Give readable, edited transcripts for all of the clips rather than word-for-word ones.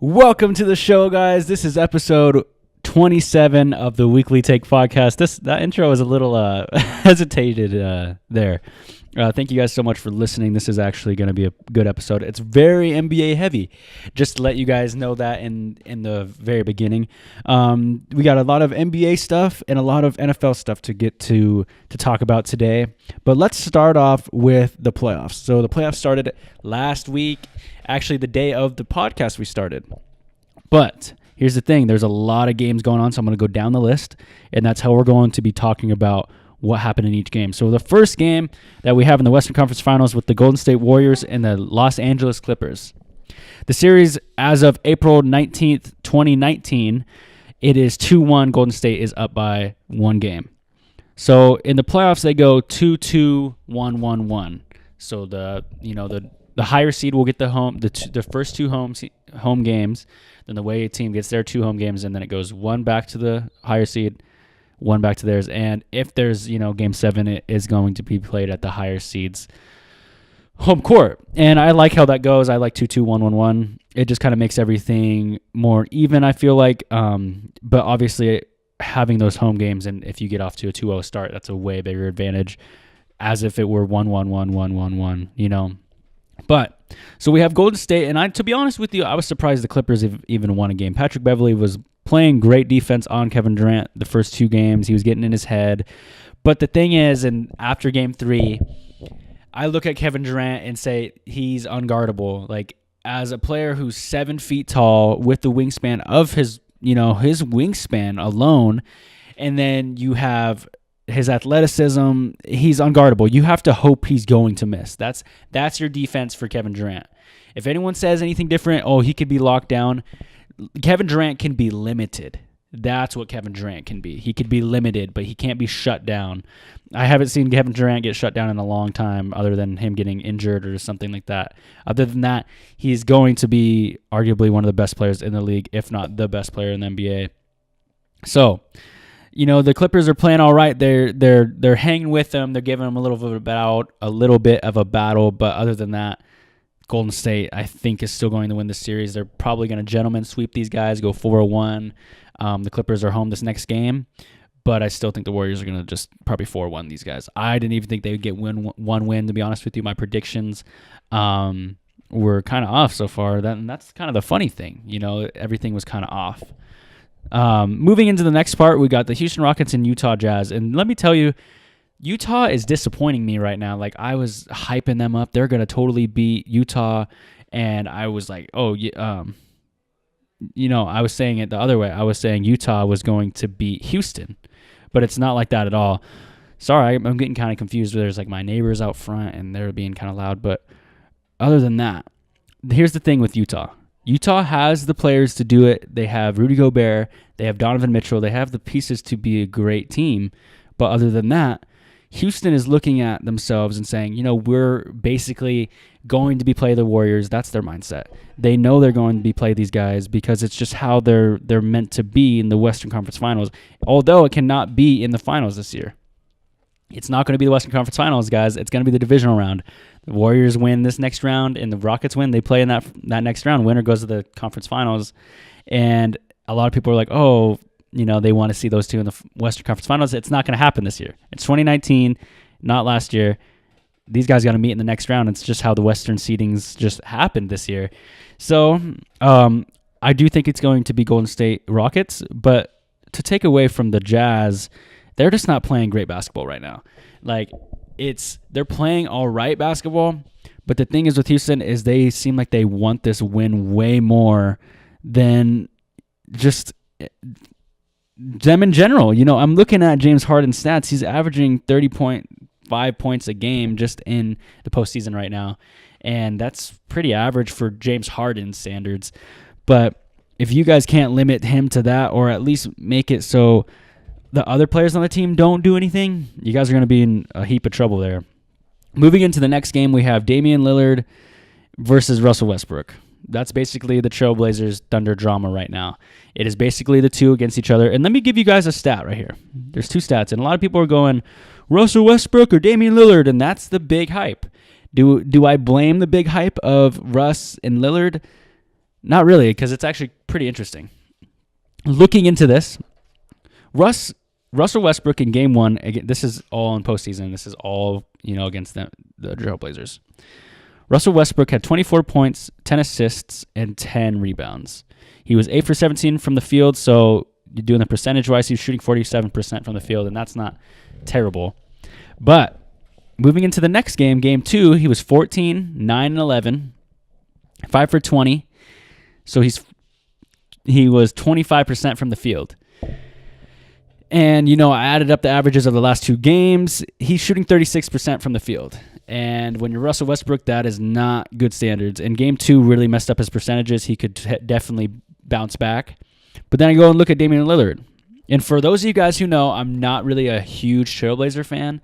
Welcome to the show, guys. This is episode 27 of the Weekly Take podcast. That intro was a little hesitated there. Thank you guys so much for listening. This is actually going to be a good episode. It's very NBA heavy. Just to let you guys know that in the very beginning. We got a lot of NBA stuff and a lot of NFL stuff to get to talk about today. But let's start off with the playoffs. So the playoffs started last week. Actually, the day of the podcast we started. But here's the thing. There's a lot of games going on, so I'm going to go down the list, and that's how we're going to be talking about what happened in each game. So the first game that we have in the Western Conference Finals with the Golden State Warriors and the Los Angeles Clippers. The series, as of April 19th, 2019, it is 2-1. Golden State is up by one game. So in the playoffs, they go 2-2, 1-1-1. So the higher seed will get the first two home games. Then the away team gets their two home games, and then it goes one back to the higher seed, one back to theirs. And if there's game 7, it is going to be played at the higher seeds home court. And I like how that goes. I like 2-2, 1-1-1. It just kind of makes everything more even, I feel like. But obviously having those home games, and if you get off to a 2-0 start, that's a way bigger advantage, as if it were 1-1-1, 1-1-1, But so we have Golden State, and to be honest with you, I was surprised the Clippers even won a game. Patrick Beverley was playing great defense on Kevin Durant the first two games. He was getting in his head. But the thing is, and after game 3, I look at Kevin Durant and say he's unguardable. Like, as a player who's 7 feet tall with the wingspan of his wingspan alone, and then you have his athleticism, he's unguardable. You have to hope he's going to miss. That's your defense for Kevin Durant. If anyone says anything different, he could be locked down. Kevin Durant can be limited. That's what Kevin Durant can be. He could be limited, but he can't be shut down. I haven't seen Kevin Durant get shut down in a long time, other than him getting injured or something like that. Other than that, he's going to be arguably one of the best players in the league, if not the best player in the NBA. So, the Clippers are playing all right. They're hanging with them. They're giving them a little bit of a battle. But other than that, Golden State, I think, is still going to win the series. They're probably going to gentleman sweep these guys, go 4-1. The Clippers are home this next game, but I still think the Warriors are going to just probably 4-1 these guys. I didn't even think they would get one win, to be honest with you. My predictions were kind of off so far. That's kind of the funny thing. Everything was kind of off. Moving into the next part, we got the Houston Rockets and Utah Jazz. And let me tell you, Utah is disappointing me right now. Like, I was hyping them up. They're going to totally beat Utah. And I was like, I was saying it the other way. I was saying Utah was going to beat Houston. But it's not like that at all. Sorry, I'm getting kind of confused. There's like my neighbors out front, and they're being kind of loud. But other than that, here's the thing with Utah. Utah has the players to do it. They have Rudy Gobert. They have Donovan Mitchell. They have the pieces to be a great team. But other than that, Houston is looking at themselves and saying, we're basically going to be play the Warriors. That's their mindset. They know they're going to be play these guys because it's just how they're meant to be in the Western Conference Finals, although it cannot be in the finals this year. It's not going to be the Western Conference Finals, guys. It's going to be the divisional round. The Warriors win this next round, and the Rockets win. They play in that next round. Winner goes to the conference finals. And a lot of people are like, they want to see those two in the Western Conference Finals. It's not going to happen this year. It's 2019, not last year. These guys got to meet in the next round. It's just how the Western seedings just happened this year. So I do think it's going to be Golden State Rockets, but to take away from the Jazz, they're just not playing great basketball right now. Like, they're playing all right basketball, but the thing is with Houston is they seem like they want this win way more than just them in general. I'm looking at James Harden's stats. He's averaging 30.5 points a game just in the postseason right now, and that's pretty average for James Harden's standards. But if you guys can't limit him to that, or at least make it so the other players on the team don't do anything, you guys are going to be in a heap of trouble there. Moving into the next game, we have Damian Lillard versus Russell Westbrook. That's basically the Trailblazers Thunder drama right now. It is basically the two against each other. And let me give you guys a stat right here. There's two stats, and a lot of people are going, Russell Westbrook or Damian Lillard, and that's the big hype. Do I blame the big hype of Russ and Lillard? Not really, because it's actually pretty interesting. Looking into this, Russell Westbrook in Game 1, again, this is all in postseason. This is all, against the Trailblazers. Russell Westbrook had 24 points, 10 assists, and 10 rebounds. He was 8 for 17 from the field, so you're doing the percentage-wise, he was shooting 47% from the field, and that's not terrible. But moving into the next game, Game 2, he was 14, 9, and 11, 5 for 20. So he was 25% from the field. And, I added up the averages of the last 2 games. He's shooting 36% from the field. And when you're Russell Westbrook, that is not good standards. And Game 2 really messed up his percentages. He could definitely bounce back. But then I go and look at Damian Lillard. And for those of you guys who know, I'm not really a huge Trailblazer fan,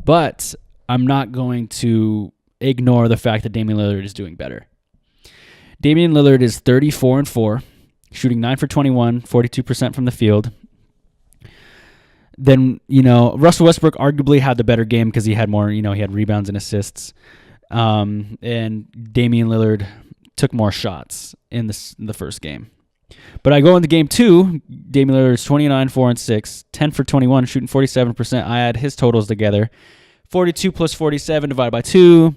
but I'm not going to ignore the fact that Damian Lillard is doing better. Damian Lillard is 34-4, shooting 9 for 21, 42% from the field. Then, Russell Westbrook arguably had the better game because he had more, he had rebounds and assists. And Damian Lillard took more shots in the first game. But I go into Game 2, Damian Lillard is 29, 4, and 6, 10 for 21, shooting 47%. I add his totals together. 42 plus 47 divided by 2,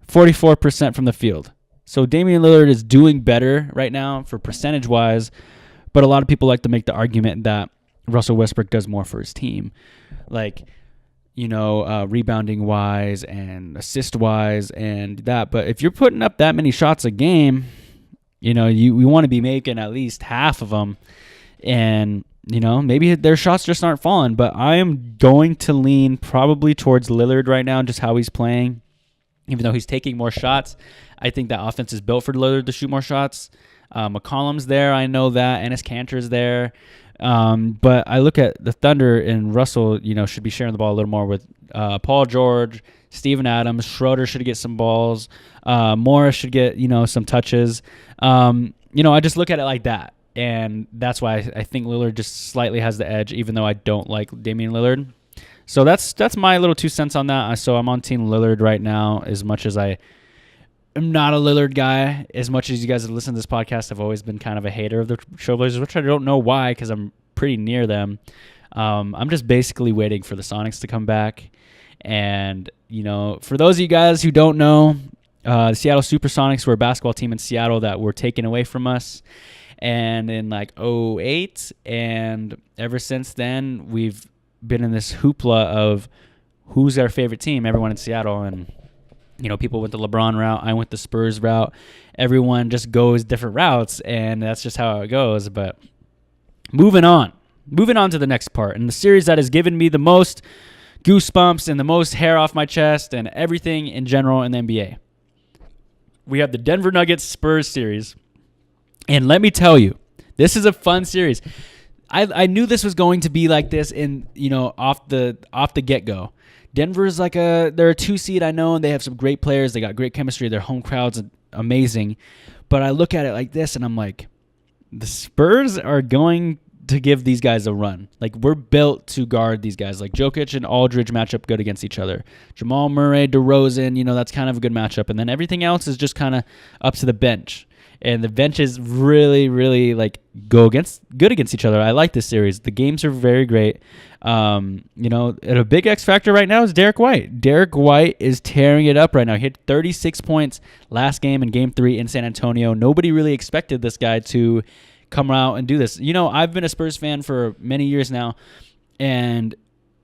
44% from the field. So Damian Lillard is doing better right now for percentage-wise, but a lot of people like to make the argument that Russell Westbrook does more for his team, like, rebounding-wise and assist-wise and that. But if you're putting up that many shots a game, we want to be making at least half of them. And, maybe their shots just aren't falling. But I am going to lean probably towards Lillard right now, just how he's playing. Even though he's taking more shots, I think that offense is built for Lillard to shoot more shots. McCollum's there, I know that. Enes Kanter's there. But I look at the Thunder, and Russell, should be sharing the ball a little more with Paul George, Steven Adams. Schroeder should get some balls. Morris should get, some touches. I just look at it like that. And that's why I think Lillard just slightly has the edge, even though I don't like Damian Lillard. So that's my little 2 cents on that. So I'm on Team Lillard right now, as much as I am not a Lillard guy. As much as you guys have listened to this podcast, I've always been kind of a hater of the Trailblazers, which I don't know why, because I'm pretty near them. I'm just basically waiting for the Sonics to come back. And, for those of you guys who don't know, the Seattle Supersonics were a basketball team in Seattle that were taken away from us. And in like 2008, and ever since then, we've been in this hoopla of who's our favorite team, everyone in Seattle. And, people went the LeBron route. I went the Spurs route. Everyone just goes different routes, and that's just how it goes. But moving on to the next part. And the series that has given me the most goosebumps and the most hair off my chest and everything in general in the NBA. We have the Denver Nuggets Spurs series. And let me tell you, this is a fun series. I knew this was going to be like this in, off the get-go. Denver's they're a 2 seed, I know, and they have some great players. They got great chemistry. Their home crowd's amazing. But I look at it like this, and I'm like, the Spurs are going to give these guys a run. Like, we're built to guard these guys. Like, Jokic and Aldridge match up good against each other. Jamal Murray, DeRozan, that's kind of a good matchup. And then everything else is just kind of up to the bench. And the benches really, really good against each other. I like this series. The games are very great. And a big X factor right now is Derek White. Derek White is tearing it up right now. He hit 36 points last game in Game 3 in San Antonio. Nobody really expected this guy to come out and do this. I've been a Spurs fan for many years now, and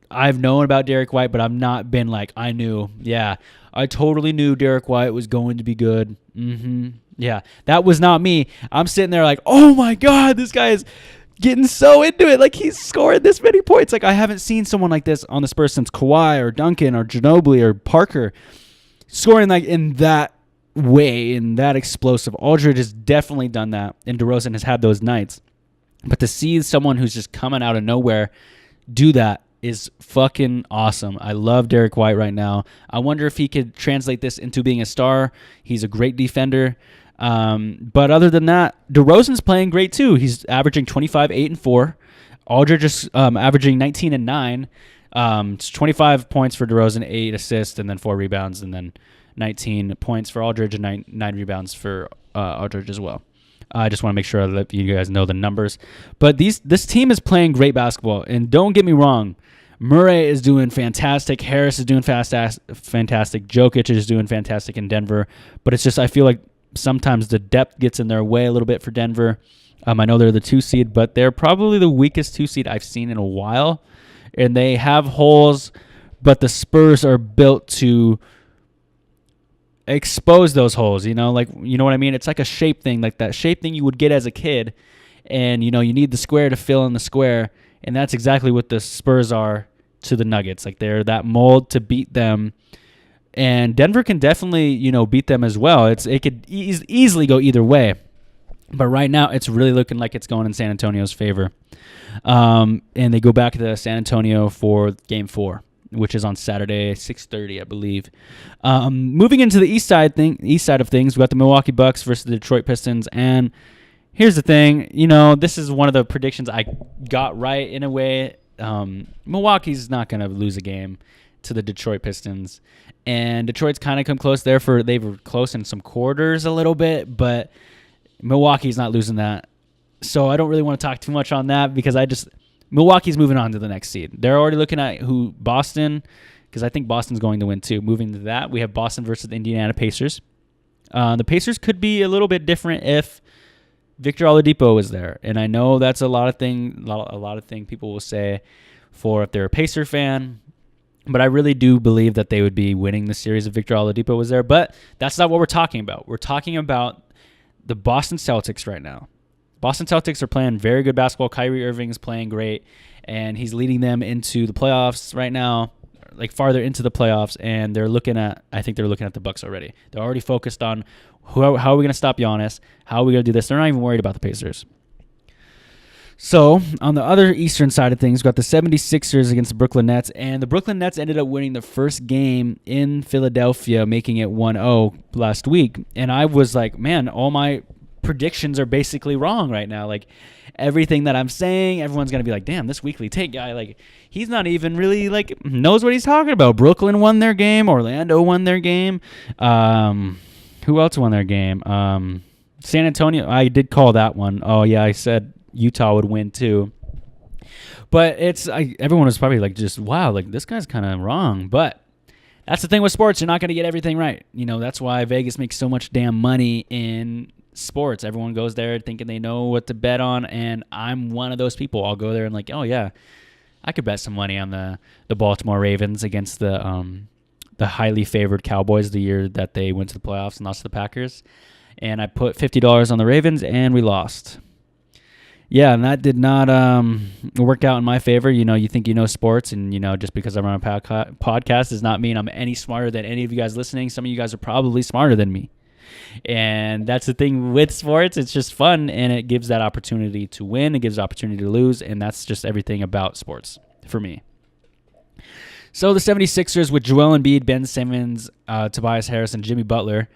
I've known about Derek White, but I've not been I knew. Yeah, I totally knew Derek White was going to be good. Yeah, that was not me. I'm sitting there like, oh my God, this guy is getting so into it. He's scoring this many points. I haven't seen someone like this on the Spurs since Kawhi or Duncan or Ginobili or Parker scoring in that way and that explosive. Aldridge has definitely done that, and DeRozan has had those nights. But to see someone who's just coming out of nowhere do that is fucking awesome. I love Derek White right now. I wonder if he could translate this into being a star. He's a great defender. But other than that, DeRozan's playing great too. He's averaging 25, 8, and 4. Aldridge is averaging 19 and 9. It's 25 points for DeRozan, 8 assists, and then 4 rebounds, and then 19 points for Aldridge and 9 rebounds for Aldridge as well. I just want to make sure that you guys know the numbers. But this team is playing great basketball. And don't get me wrong, Murray is doing fantastic. Harris is doing fantastic. Jokic is doing fantastic in Denver. But it's just I feel like sometimes the depth gets in their way a little bit for Denver. I know they're the 2 seed, but they're probably the weakest 2 seed I've seen in a while. And they have holes, but the Spurs are built to expose those holes, you know what I mean? It's like a shape thing, like that shape thing you would get as a kid, and you need the square to fill in the square, and that's exactly what the Spurs are to the Nuggets. Like they're that mold to beat them, and Denver can definitely beat them as well. It could easily go either way, but right now it's really looking like it's going in San Antonio's favor, and they go back to San Antonio for Game 4. Which is on Saturday, 6:30, I believe. Moving into the east side of things, we got the Milwaukee Bucks versus the Detroit Pistons. And here's the thing, this is one of the predictions I got right in a way. Milwaukee's not going to lose a game to the Detroit Pistons, and Detroit's kind of come close there. They were close in some quarters a little bit, but Milwaukee's not losing that. So I don't really want to talk too much on that because Milwaukee's moving on to the next seed. They're already looking at Boston, because I think Boston's going to win too. Moving to that, we have Boston versus the Indiana Pacers. The Pacers could be a little bit different if Victor Oladipo was there, and I know that's a lot of thing people will say for if they're a Pacer fan, but I really do believe that they would be winning the series if Victor Oladipo was there. But that's not what we're talking about. We're talking about the Boston Celtics right now. Boston Celtics are playing very good basketball. Kyrie Irving is playing great, and he's leading them into the playoffs right now, like farther into the playoffs, and I think they're looking at the Bucks already. They're already focused on how are we going to stop Giannis? How are we going to do this? They're not even worried about the Pacers. So, on the other eastern side of things, we've got the 76ers against the Brooklyn Nets, and the Brooklyn Nets ended up winning the first game in Philadelphia, making it 1-0 last week, and I was like, man, all my predictions are basically wrong right now. Like everything that I'm saying, everyone's gonna be like, damn, this weekly take guy, like he's not even really like knows what he's talking about. Brooklyn won their game, Orlando won their game, who else won their game? San Antonio, I did call that one. Oh yeah, I said Utah would win too, but everyone was probably like, just wow, like this guy's kind of wrong. But that's the thing with sports, you're not going to get everything right. That's why Vegas makes so much damn money in sports. Everyone goes there thinking they know what to bet on, and I'm one of those people. I'll go there and like, oh yeah, I could bet some money on the Baltimore Ravens against the highly favored Cowboys the year that they went to the playoffs and lost to the Packers, and I put $50 on the Ravens and we lost. Yeah, and that did not work out in my favor. You think you know sports, and just because I'm on a podcast does not mean I'm any smarter than any of you guys listening. Some of you guys are probably smarter than me. And that's the thing with sports. It's just fun, and it gives that opportunity to win. It gives opportunity to lose, and that's just everything about sports for me. So the 76ers with Joel Embiid, Ben Simmons, Tobias Harris, and Jimmy Butler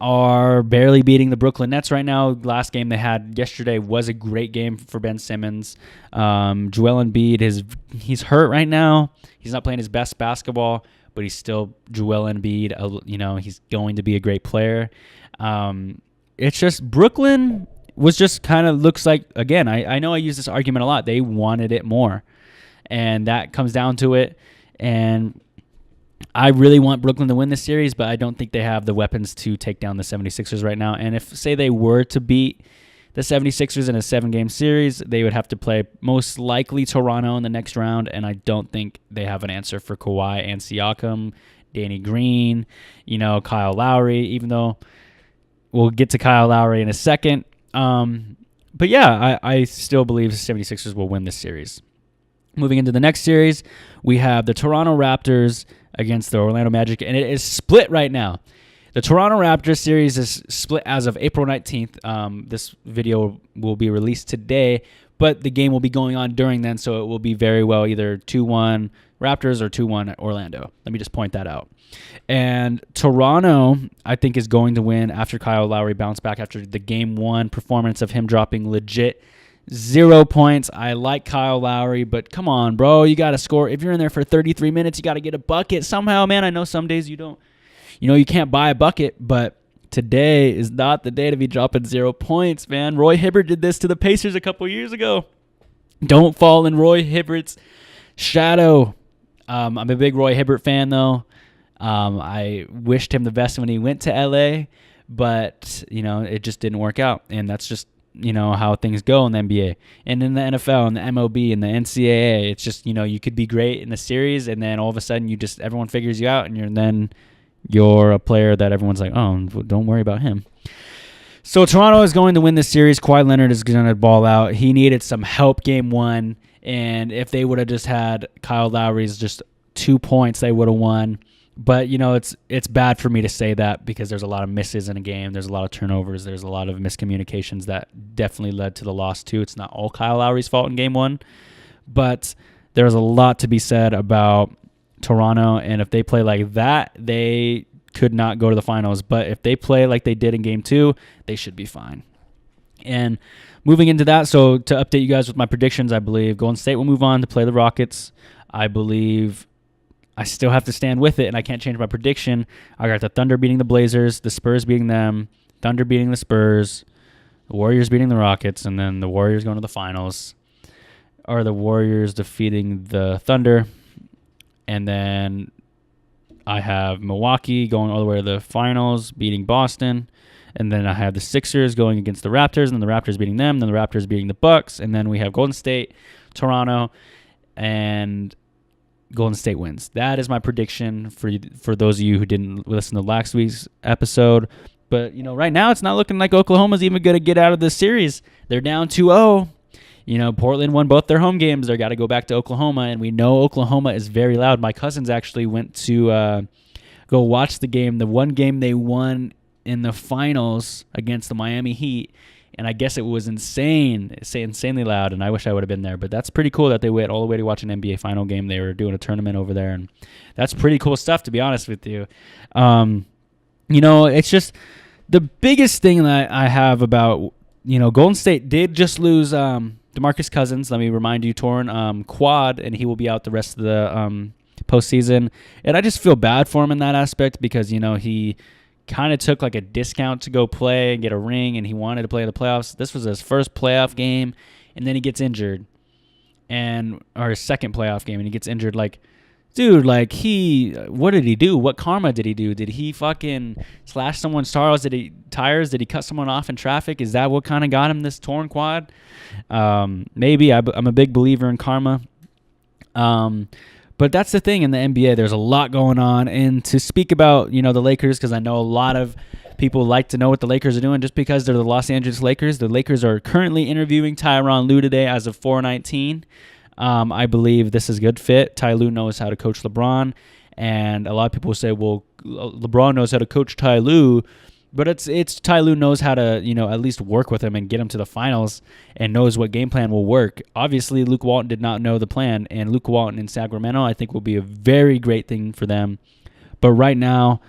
are barely beating the Brooklyn Nets right now. Last game they had yesterday was a great game for Ben Simmons. Joel Embiid, he's hurt right now. He's not playing his best basketball, but he's still Joel Embiid. He's going to be a great player. It's just Brooklyn was just kind of looks like, again, I know I use this argument a lot. They wanted it more, and that comes down to it. And I really want Brooklyn to win this series, but I don't think they have the weapons to take down the 76ers right now. And if, say, they were to beat the 76ers in a 7-game series, they would have to play most likely Toronto in the next round, and I don't think they have an answer for Kawhi and Siakam, Danny Green, Kyle Lowry, even though we'll get to Kyle Lowry in a second. But yeah, I still believe the 76ers will win this series. Moving into the next series, we have the Toronto Raptors against the Orlando Magic, and it is split right now. The Toronto Raptors series is split as of April 19th. This video will be released today, but the game will be going on during then, so it will be very well either 2-1 Raptors or 2-1 Orlando. Let me just point that out. And Toronto, I think, is going to win after Kyle Lowry bounced back after the Game 1 performance of him dropping legit 0 points. I like Kyle Lowry, but come on, bro. You got to score. If you're in there for 33 minutes, you got to get a bucket somehow, man. I know some days you don't. You can't buy a bucket, but today is not the day to be dropping 0 points, man. Roy Hibbert did this to the Pacers a couple years ago. Don't fall in Roy Hibbert's shadow. I'm a big Roy Hibbert fan, though. I wished him the best when he went to LA, but, it just didn't work out. And that's just, how things go in the NBA and in the NFL and the MLB and the NCAA. It's just, you could be great in the series, and then all of a sudden everyone figures you out, and you're a player that everyone's like, oh, don't worry about him. So Toronto is going to win this series. Kawhi Leonard is going to ball out. He needed some help game one, and if they would have just had Kyle Lowry's just 2 points, they would have won. But, it's bad for me to say that because there's a lot of misses in a game. There's a lot of turnovers. There's a lot of miscommunications that definitely led to the loss, too. It's not all Kyle Lowry's fault in game one. But there's a lot to be said about Toronto, and if they play like that, they could not go to the finals. But if they play like they did in game two, they should be fine. And moving into that, so to update you guys with my predictions, I believe Golden State will move on to play the Rockets. I believe I still have to stand with it, and I can't change my prediction. I got the Thunder beating the Blazers, the Spurs beating them, Thunder beating the Spurs, the Warriors beating the Rockets, and then the Warriors going to the finals. Or the Warriors defeating the Thunder. And then I have Milwaukee going all the way to the finals, beating Boston. And then I have the Sixers going against the Raptors, and then the Raptors beating them, then the Raptors beating the Bucks. And then we have Golden State, Toronto, and Golden State wins. That is my prediction for those of you who didn't listen to last week's episode. But, right now it's not looking like Oklahoma's even going to get out of this series. They're down 2-0. Portland won both their home games. They've got to go back to Oklahoma, and we know Oklahoma is very loud. My cousins actually went to go watch the game, the one game they won in the finals against the Miami Heat, and I guess it was insanely loud, and I wish I would have been there. But that's pretty cool that they went all the way to watch an NBA final game. They were doing a tournament over there, and that's pretty cool stuff, to be honest with you. It's just the biggest thing that I have about, Golden State did just lose DeMarcus Cousins. Let me remind you, torn quad, and he will be out the rest of the postseason. And I just feel bad for him in that aspect because, he kind of took like a discount to go play and get a ring, and he wanted to play in the playoffs. This was his first playoff game, and then he gets injured, or his second playoff game, and he gets injured. Like, dude, what did he do? What karma did he do? Did he fucking slash someone's tires? Did he cut someone off in traffic? Is that what kind of got him this torn quad? Maybe. I'm a big believer in karma. But that's the thing in the NBA. There's a lot going on. And to speak about, the Lakers, because I know a lot of people like to know what the Lakers are doing just because they're the Los Angeles Lakers. The Lakers are currently interviewing Tyronn Lue today as of 4/19. I believe this is a good fit. Ty Lue knows how to coach LeBron. And a lot of people say, well, LeBron knows how to coach Ty Lue. But it's Ty Lue knows how to, at least work with him and get him to the finals and knows what game plan will work. Obviously, Luke Walton did not know the plan, and Luke Walton in Sacramento I think will be a very great thing for them. But right now,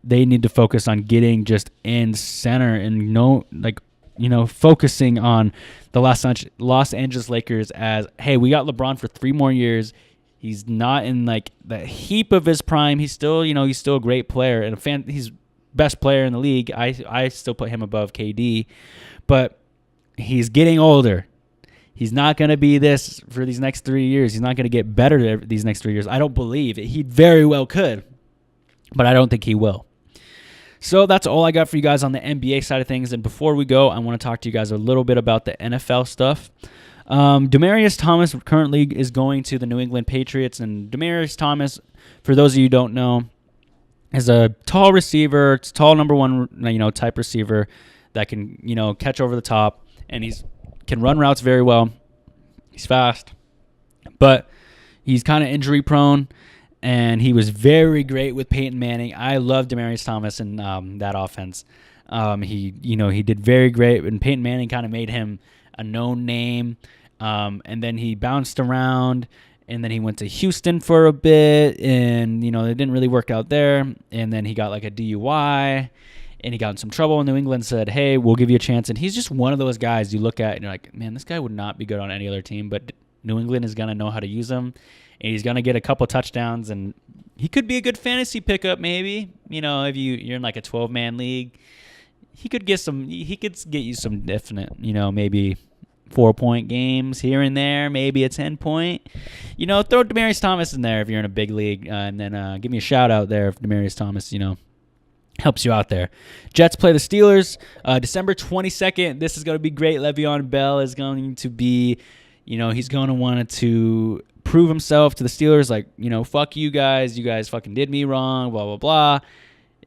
they need to focus on getting just in center and focusing on the Los Angeles Lakers as, hey, we got LeBron for 3 more years. He's not in the heap of his prime. He's still, he's still a great player and a fan. He's best player in the league. I still put him above KD, but he's getting older. He's not going to be this for these next 3 years. He's not going to get better these next 3 years. I don't believe it. He very well could, but I don't think he will. So that's all I got for you guys on the NBA side of things. And before we go, I want to talk to you guys a little bit about the NFL stuff. Demaryius Thomas currently is going to the New England Patriots, and Demaryius Thomas, for those of you who don't know, is a tall receiver. It's tall number one, type receiver that can, catch over the top, and he's can run routes very well. He's fast, but he's kind of injury prone, and he was very great with Peyton Manning. I love Demaryius Thomas in that offense. He did very great, and Peyton Manning kind of made him a known name, and then he bounced around. And then he went to Houston for a bit, and, it didn't really work out there. And then he got a DUI, and he got in some trouble. And New England said, hey, we'll give you a chance. And he's just one of those guys you look at, and you're like, man, this guy would not be good on any other team. But New England is going to know how to use him, and he's going to get a couple touchdowns. And he could be a good fantasy pickup maybe, if you're in a 12-man league. he could get you some definite, maybe 4-point games here and there, maybe a 10-point. Throw Demaryius Thomas in there if you're in a big league, and then give me a shout out there if Demaryius Thomas, helps you out there. Jets play the Steelers December 22nd. This is going to be great. Le'Veon Bell is going to be, he's going to want to prove himself to the Steelers, like, fuck you guys. You guys fucking did me wrong, blah, blah, blah.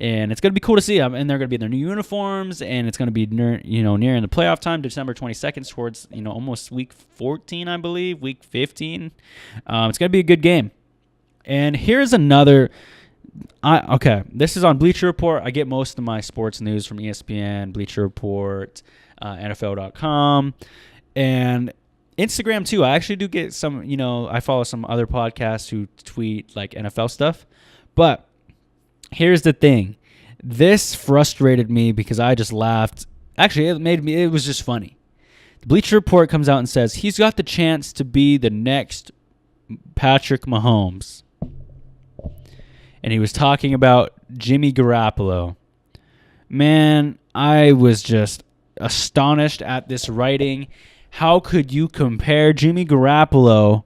And it's going to be cool to see them. And they're going to be in their new uniforms, and it's going to be nearing the playoff time, December 22nd, towards, almost week 14, I believe, week 15. It's going to be a good game. And here's another... this is on Bleacher Report. I get most of my sports news from ESPN, Bleacher Report, NFL.com, and Instagram too. I actually do get some, I follow some other podcasts who tweet like NFL stuff. But here's the thing. This frustrated me because I just laughed. Actually, it was just funny. The Bleacher Report comes out and says he's got the chance to be the next Patrick Mahomes. And he was talking about Jimmy Garoppolo. Man, I was just astonished at this writing. How could you compare Jimmy Garoppolo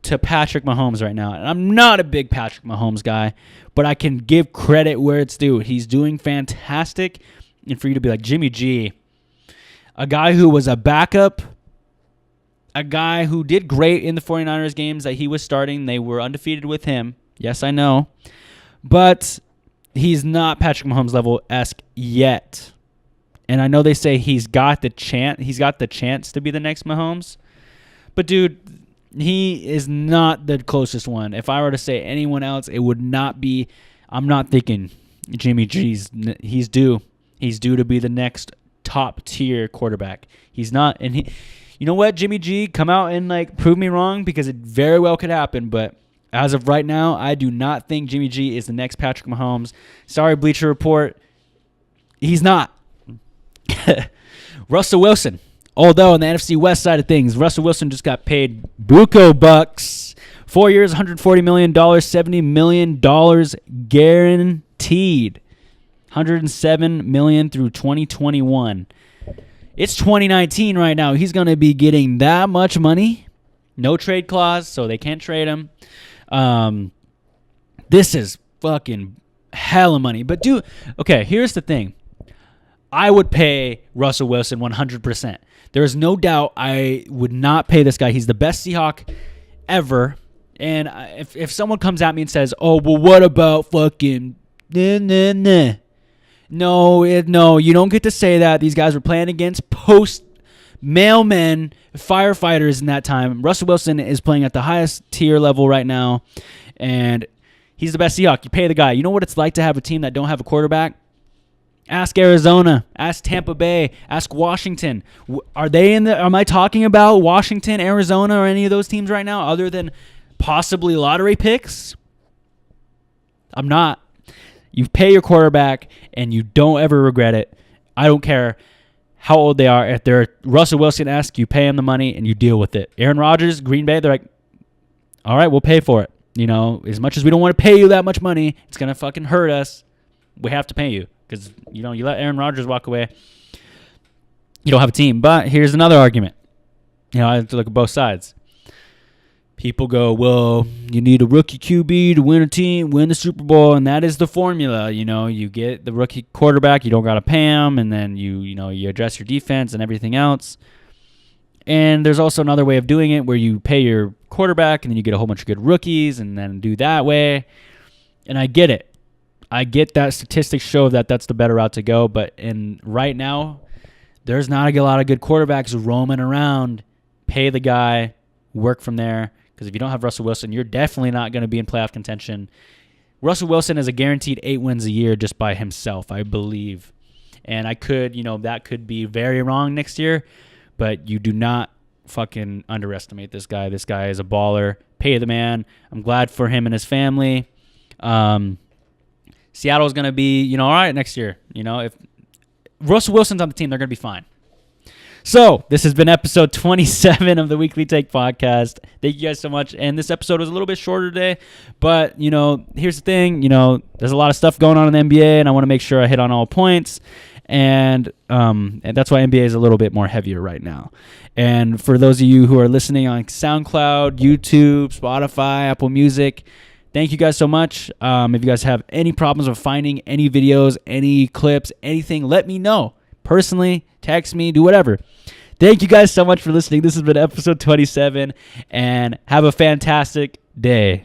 to Patrick Mahomes right now? And I'm not a big Patrick Mahomes guy, but I can give credit where it's due. He's doing fantastic. And for you to be like, Jimmy G, a guy who was a backup, a guy who did great in the 49ers games that he was starting. They were undefeated with him. Yes, I know. But he's not Patrick Mahomes level-esque yet. And I know they say he's got the chance to be the next Mahomes. But dude, he is not the closest one. If I were to say anyone else, it would not be. I'm not thinking Jimmy G's. He's due. He's due to be the next top tier quarterback. He's not. And you know what, Jimmy G, come out and prove me wrong, because it very well could happen. But as of right now, I do not think Jimmy G is the next Patrick Mahomes. Sorry, Bleacher Report. He's not. Russell Wilson. Although on the NFC West side of things, Russell Wilson just got paid buco bucks. 4 years, $140 million, $70 million guaranteed. $107 million through 2021. It's 2019 right now. He's going to be getting that much money. No trade clause, so they can't trade him. This is fucking hella money. But dude, okay, here's the thing. I would pay Russell Wilson 100%. There is no doubt I would not pay this guy. He's the best Seahawk ever. And if someone comes at me and says, "Oh, well, what about fucking nah." No, you don't get to say that. These guys were playing against mailmen, firefighters in that time. Russell Wilson is playing at the highest tier level right now, and he's the best Seahawk. You pay the guy. You know what it's like to have a team that don't have a quarterback? Ask Arizona. Ask Tampa Bay. Ask Washington. Am I talking about Washington, Arizona, or any of those teams right now other than possibly lottery picks? I'm not. You pay your quarterback, and you don't ever regret it. I don't care how old they are. If they're Russell Wilson-esque, you pay them the money, and you deal with it. Aaron Rodgers, Green Bay, they're like, all right, we'll pay for it. As much as we don't want to pay you that much money, it's going to fucking hurt us. We have to pay you because, you let Aaron Rodgers walk away. You don't have a team. But here's another argument. I have to look at both sides. People go, well, you need a rookie QB to win the Super Bowl, and that is the formula. You get the rookie quarterback, you don't got to pay him, and then you address your defense and everything else. And there's also another way of doing it where you pay your quarterback, and then you get a whole bunch of good rookies, and then do that way. And I get it. I get that statistics show that that's the better route to go, but right now, there's not a lot of good quarterbacks roaming around. Pay the guy, work from there. Because if you don't have Russell Wilson, you're definitely not going to be in playoff contention. Russell Wilson is a guaranteed 8 wins a year just by himself, I believe. And that could be very wrong next year. But you do not fucking underestimate this guy. This guy is a baller. Pay the man. I'm glad for him and his family. Seattle's going to be, all right next year. If Russell Wilson's on the team, they're going to be fine. So, this has been episode 27 of the Weekly Take Podcast. Thank you guys so much. And this episode was a little bit shorter today. But, here's the thing. There's a lot of stuff going on in the NBA, and I want to make sure I hit on all points. and that's why NBA is a little bit more heavier right now. And for those of you who are listening on SoundCloud, YouTube, Spotify, Apple Music, thank you guys so much. If you guys have any problems with finding any videos, any clips, anything, let me know. Personally, text me, do whatever. Thank you guys so much for listening. This has been episode 27, and have a fantastic day.